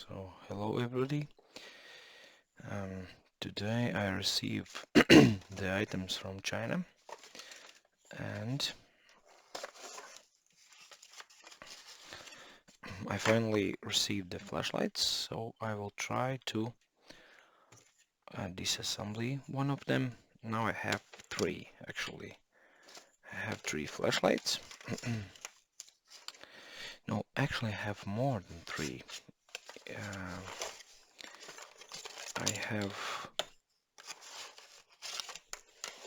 So, hello everybody. Um, Today I receive the items from China, and I finally received the flashlights. So I will try to disassembly one of them. Now I have three actually. I have three flashlights. No, actually I have more than three. Uh, I have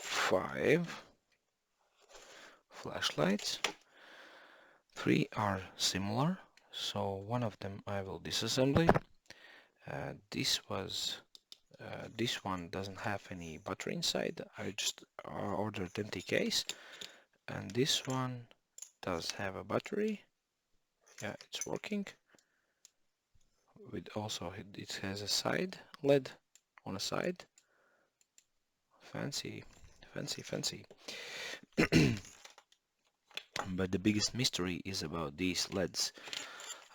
five flashlights. Three are similar, so one of them I will disassembly. This one doesn't have any battery inside. I just ordered empty case, and this one does have a battery. Yeah, it's working. With also it has a side LED on a side. Fancy, fancy, fancy. But the biggest mystery is about these LEDs,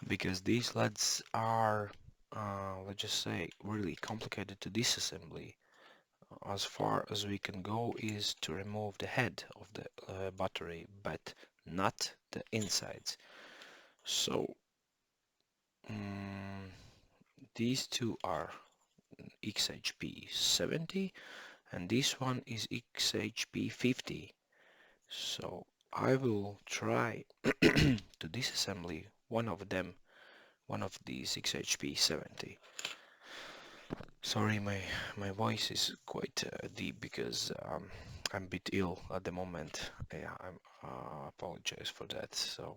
because these LEDs are, let's just say, really complicated to disassembly. As far as we can go is to remove the head of the battery, but not the insides. So um, these two are XHP 70 and this one is XHP 50. So I will try to disassembly one of them, one of these XHP 70. Sorry, my voice is quite deep because I'm a bit ill at the moment. Yeah, I'm apologize for that. So,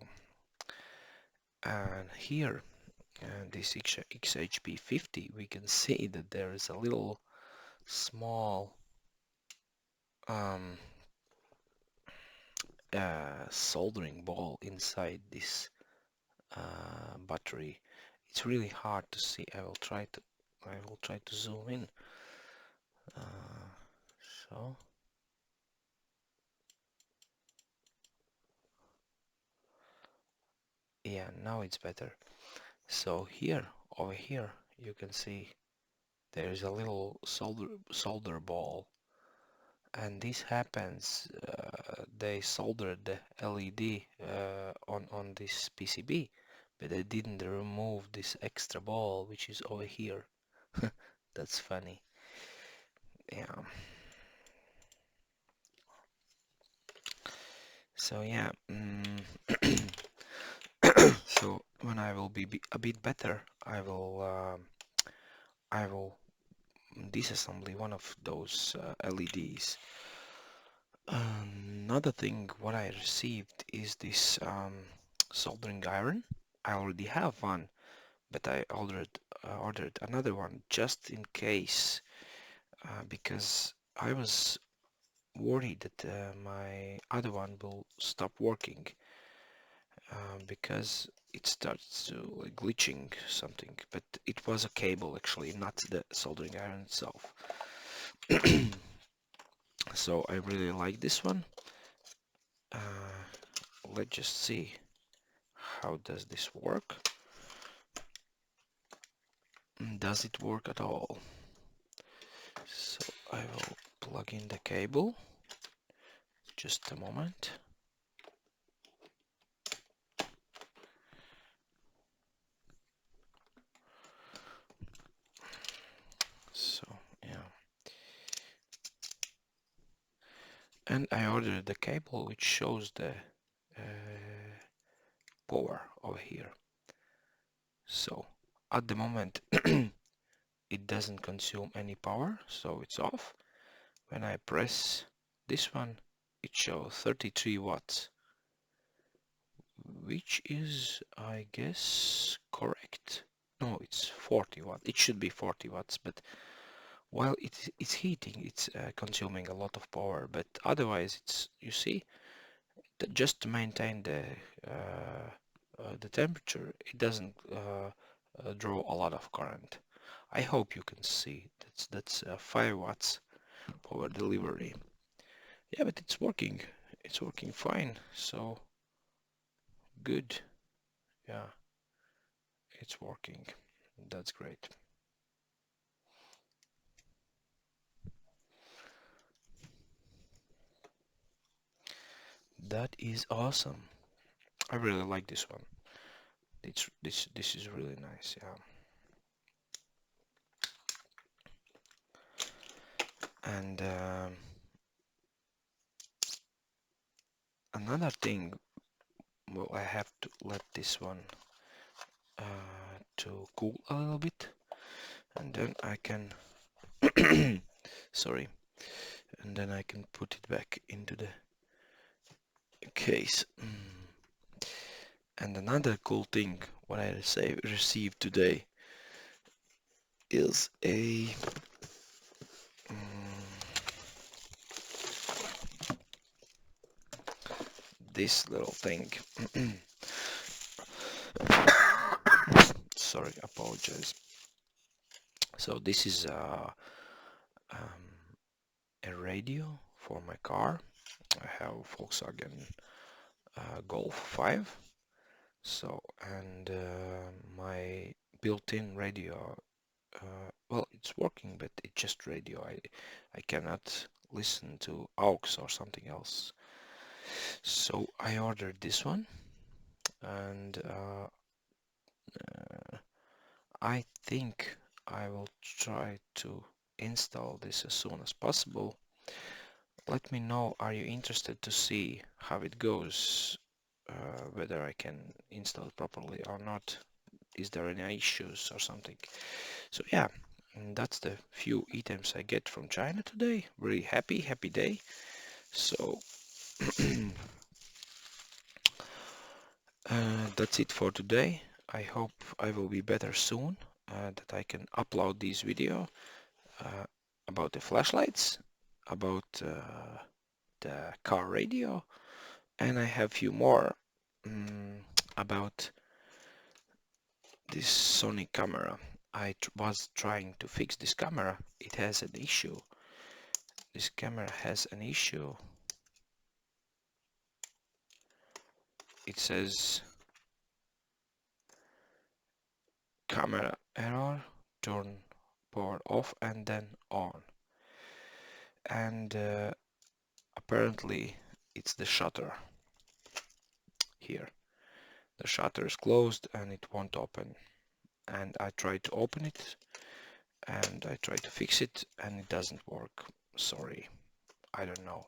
and here, this XHP 50, we can see that there is a little small um, soldering ball inside this battery. It's really hard to see. I will try to zoom in. Uh, so. Yeah, now it's better. So here, over here, you can see there is a little solder ball, and this happens. They soldered the LED on this PCB, but they didn't remove this extra ball, which is over here. That's funny. Yeah. So yeah. So when I will be a bit better, I will disassembly one of those LEDs. Another thing what I received is this soldering iron. I already have one, but I ordered another one just in case, because I was worried that my other one will stop working because it starts to like glitching something. But it was a cable actually, not the soldering iron itself. So I really like this one. Let's just see how does this work. Does it work at all? So I will plug in the cable. Just a moment. So yeah, and I ordered the cable which shows the power over here. So at the moment it doesn't consume any power, so it's off. When I press this one, it shows 33 watts, which is, I guess, correct. No, it's 40 watts. It should be 40 watts, but while it's heating, it's consuming a lot of power. But otherwise, it's, you see, just to maintain the temperature, it doesn't draw a lot of current. I hope you can see that's 5 watts power delivery. Yeah, but it's working. It's working fine. So good. Yeah, it's working. That's great. That is awesome. I really like this one. This is really nice. Yeah. And another thing, well, I have to let this one to cool a little bit, and then I can sorry, and then I can put it back into the case. And another cool thing what I received today is a this little thing. Sorry, apologize. So this is a radio for my car. I have Volkswagen Golf 5. So, and my built-in radio, well, it's working, but it's just radio. I cannot listen to aux or something else. So I ordered this one, and I think I will try to install this as soon as possible. Let me know, are you interested to see how it goes, whether I can install it properly or not? Is there any issues or something? So yeah, and that's the few items I get from China today. Very happy day. So that's it for today. I hope I will be better soon, that I can upload this video uh, about the flashlights, about the car radio, and I have few more about this Sony camera. I was trying to fix this camera. It has an issue. This camera has an issue. It says camera error, turn power off and then on. And apparently it's the shutter here. The shutter is closed and it won't open. And I tried to open it and I tried to fix it and it doesn't work. Sorry, I don't know.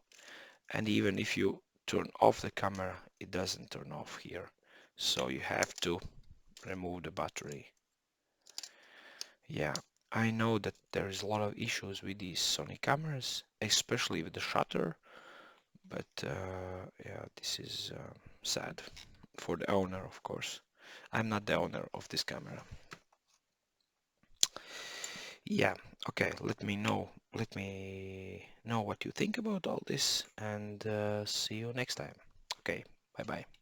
And even if you turn off the camera, it doesn't turn off here. So you have to remove the battery. Yeah, I know that there is a lot of issues with these Sony cameras, especially with the shutter, but yeah, this is sad for the owner, of course. I'm not the owner of this camera. Yeah, okay, let me know what you think about all this, and see you next time. Okay, bye bye.